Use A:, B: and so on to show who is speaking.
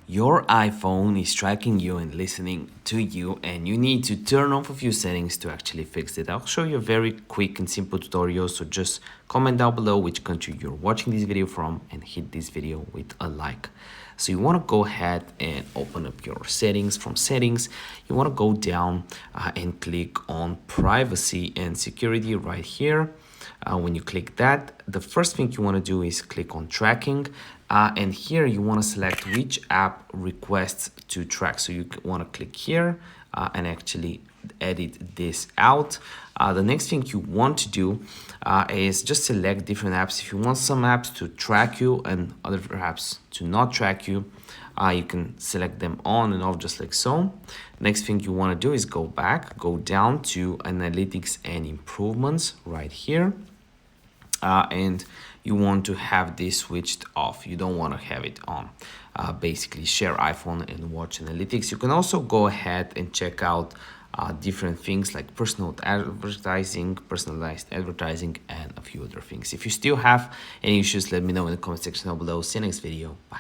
A: Your iPhone is tracking you and listening to you, and you need to turn off a few settings to actually fix it. I'll show you a very quick and simple tutorial, so just comment down below which country you're watching this video from and hit this video with a like. So you want to go ahead and open up your settings. From settings, you want to go down and click on privacy and security right here. When you click that, the first thing you want to do is click on tracking, and here you want to select which app requests to track. So you want to click here and actually edit this out. The next thing you want to do is just select different apps. If you want some apps to track you and other apps to not track you, you can select them on and off just like so. Next thing you want to do is go down to analytics and improvements right here. And you want to have this switched off. You don't want to have it on. Basically share iPhone and watch analytics. You can also go ahead and check out different things like personalized advertising, and a few other things. If you still have any issues, let me know in the comment section down below. See you next video. Bye.